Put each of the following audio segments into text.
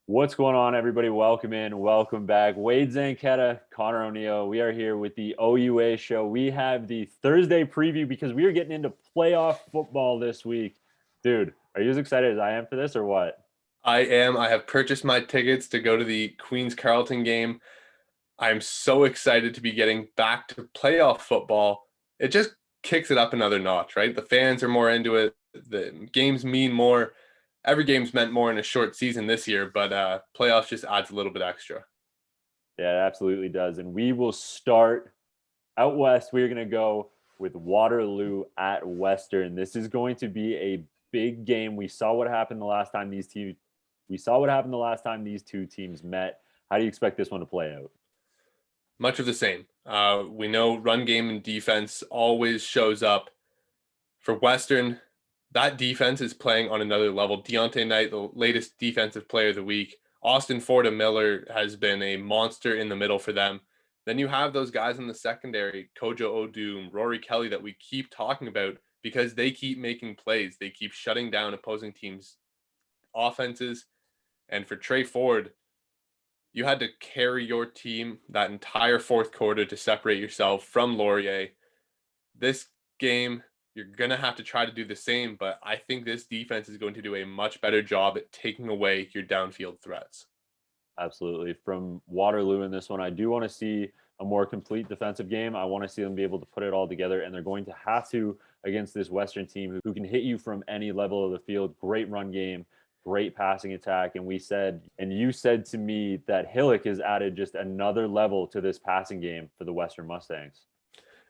What's going on, everybody? Welcome in, welcome back. Wade Zanketta, Connor O'Neill. We are here with the OUA show. We have the Thursday preview because we are getting into playoff football this week. Dude, are you as excited as I am for this or what? I am. I have purchased my tickets to go to the Queens Carleton game. I'm so excited to be getting back to playoff football. It just kicks it up another notch, right? The fans are more into it. The games mean more. Every game's meant more in a short season this year, but playoffs just adds a little bit extra. Yeah, it absolutely does. And we will start out west. We are going to go with Waterloo at Western. This is going to be a big game. We saw what happened the last time these two teams met. How do you expect this one to play out? Much of the same. We know run game and defense always shows up. For Western, that defense is playing on another level. Deontay Knight, the latest defensive player of the week. Austin Ford Miller has been a monster in the middle for them. Then you have those guys in the secondary, Kojo Odum, Rory Kelly, that we keep talking about because they keep making plays. They keep shutting down opposing teams' offenses. And for Trey Ford, you had to carry your team that entire fourth quarter to separate yourself from Laurier. This game, you're going to have to try to do the same, but I think this defense is going to do a much better job at taking away your downfield threats. Absolutely. From Waterloo in this one, I do want to see a more complete defensive game. I want to see them be able to put it all together, and they're going to have to against this Western team who can hit you from any level of the field. Great run game, great passing attack. And you said to me that Hillock has added just another level to this passing game for the Western Mustangs.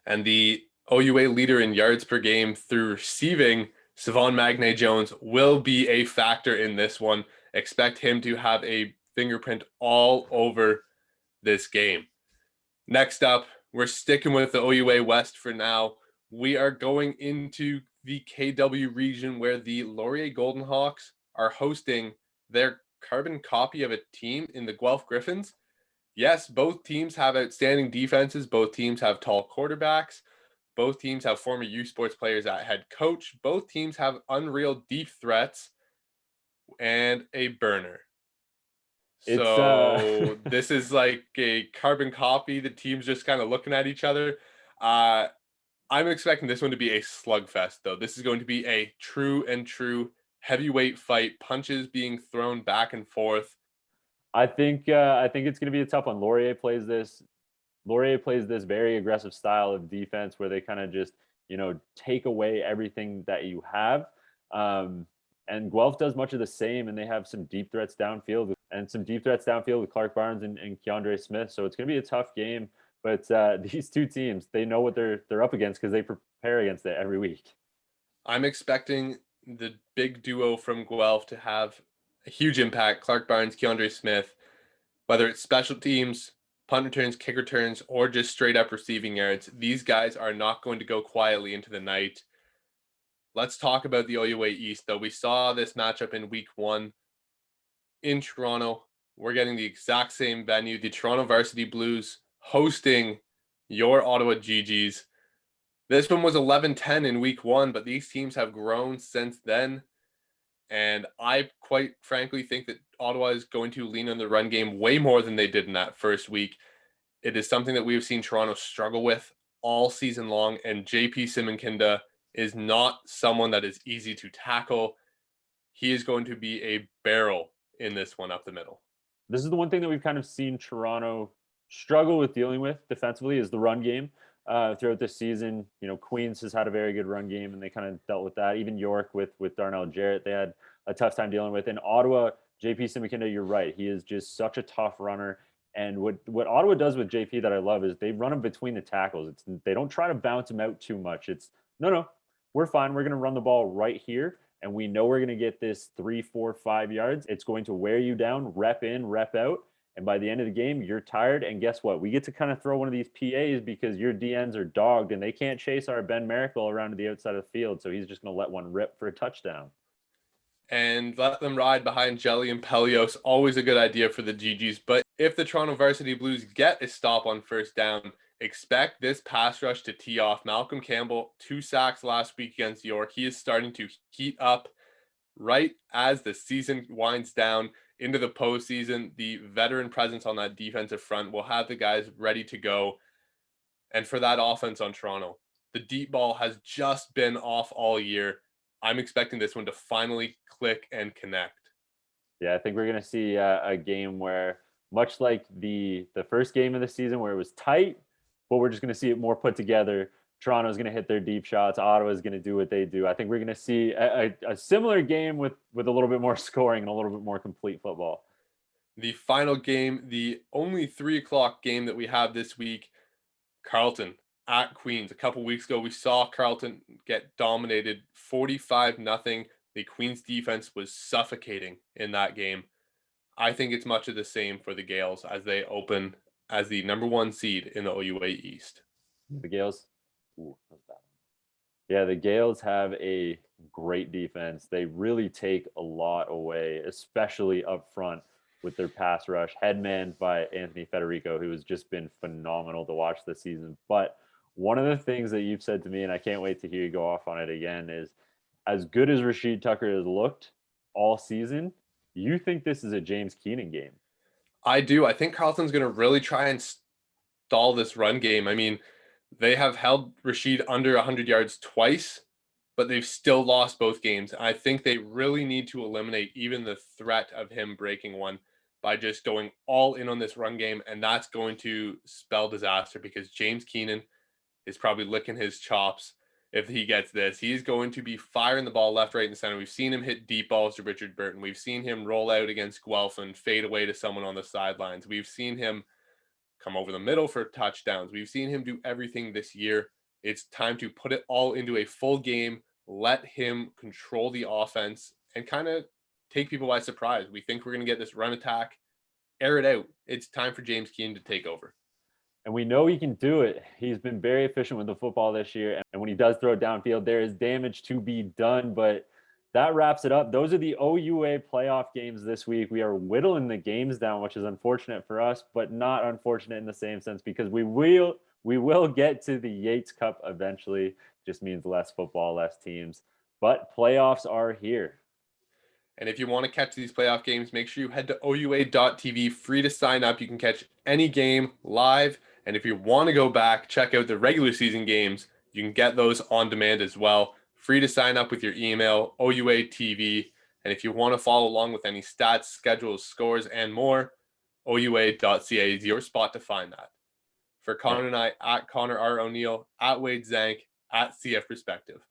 And the OUA leader in yards per game through receiving, Savon Magne Jones, will be a factor in this one. Expect him to have a fingerprint all over this game. Next up, we're sticking with the OUA West for now. We are going into the KW region where the Laurier Golden Hawks are hosting their carbon copy of a team in the Guelph Griffins. Yes, both teams have outstanding defenses. Both teams have tall quarterbacks. Both teams have former U Sports players at head coach. Both teams have unreal deep threats and a burner. It's So this is like a carbon copy. The teams just kind of looking at each other. Uh, I'm expecting this one to be a slugfest, though. This is going to be a true heavyweight fight, punches being thrown back and forth. I think it's going to be a tough one. Laurier plays this very aggressive style of defense where they kind of just, take away everything that you have. And Guelph does much of the same, and they have some deep threats downfield with Clark Barnes and Keandre Smith. So it's going to be a tough game. But these two teams, they know what they're up against because they prepare against it every week. I'm expecting the big duo from Guelph to have a huge impact. Clark Barnes, Keandre Smith, whether it's special teams, punt returns, kick returns, or just straight up receiving yards, these guys are not going to go quietly into the night. Let's talk about the OUA East, though. We saw this matchup in week one in Toronto. We're getting the exact same venue, the Toronto Varsity Blues hosting your Ottawa GGs. This one was 11-10 in week one, but these teams have grown since then. And I quite frankly think that Ottawa is going to lean on the run game way more than they did in that first week. It is something that we've seen Toronto struggle with all season long, and JP Simonkinda is not someone that is easy to tackle. He is going to be a barrel in this one up the middle. This is the one thing that we've kind of seen Toronto struggle with dealing with defensively is the run game. Throughout this season, Queens has had a very good run game, and they kind of dealt with that. Even York with Darnell Jarrett, they had a tough time dealing with. In Ottawa, JP Simakinda, you're right. He is just such a tough runner. And what Ottawa does with JP that I love is they run him between the tackles. They don't try to bounce him out too much. It's no, we're fine. We're going to run the ball right here, and we know we're going to get this 3, 4, 5 yards. It's going to wear you down, rep in, rep out. And by the end of the game, you're tired. And guess what? We get to kind of throw one of these PAs because your DNs are dogged and they can't chase our Ben Miracle around to the outside of the field. So he's just going to let one rip for a touchdown. And let them ride behind Jelly and Pelios. Always a good idea for the GGs. But if the Toronto Varsity Blues get a stop on first down, expect this pass rush to tee off. Malcolm Campbell, 2 sacks last week against York. He is starting to heat up right as the season winds down. into the postseason. The veteran presence on that defensive front will have the guys ready to go. And for that offense on Toronto, the deep ball has just been off all year. I'm expecting this one to finally click and connect. Yeah, I think we're gonna see a game where, much like the first game of the season, where it was tight, but we're just gonna see it more put together. Toronto's gonna hit their deep shots. Ottawa's gonna do what they do. I think we're gonna see a similar game with a little bit more scoring and a little bit more complete football. The final game, the only 3 o'clock game that we have this week, Carleton at Queens. A couple weeks ago, we saw Carleton get dominated 45-0. The Queens defense was suffocating in that game. I think it's much of the same for the Gales as they open as the #1 seed in the OUA East. The Gales, ooh, that's bad. Yeah, the Gales have a great defense. They really take a lot away, especially up front with their pass rush, headmanned by Anthony Federico, who has just been phenomenal to watch this season. But one of the things that you've said to me, and I can't wait to hear you go off on it again, is as good as Rashid Tucker has looked all season, you think this is a James Keenan game. I do. I think Carleton's going to really try and stall this run game. I mean, they have held Rashid under 100 yards twice, but they've still lost both games. I think they really need to eliminate even the threat of him breaking one by just going all in on this run game. And that's going to spell disaster because James Keenan is probably licking his chops if he gets this. He's going to be firing the ball left, right, and center. We've seen him hit deep balls to Richard Burton. We've seen him roll out against Guelph and fade away to someone on the sidelines. We've seen him come over the middle for touchdowns. We've seen him do everything this year. It's time to put it all into a full game, let him control the offense, and kind of take people by surprise. We think we're going to get this run attack, air it out. It's time for James Keenan to take over. And we know he can do it. He's been very efficient with the football this year. And when he does throw it downfield, there is damage to be done. But that wraps it up. Those are the OUA playoff games this week. We are whittling the games down, which is unfortunate for us, but not unfortunate in the same sense because we will get to the Yates Cup eventually. Just means less football, less teams. But playoffs are here. And if you want to catch these playoff games, make sure you head to OUA.tv, free to sign up. You can catch any game live. And if you want to go back, check out the regular season games. You can get those on demand as well. Free to sign up with your email, OUA TV. And if you want to follow along with any stats, schedules, scores, and more, OUA.ca is your spot to find that. For Connor and I, at Connor R. O'Neill, at Wade Zank, at CF Perspective.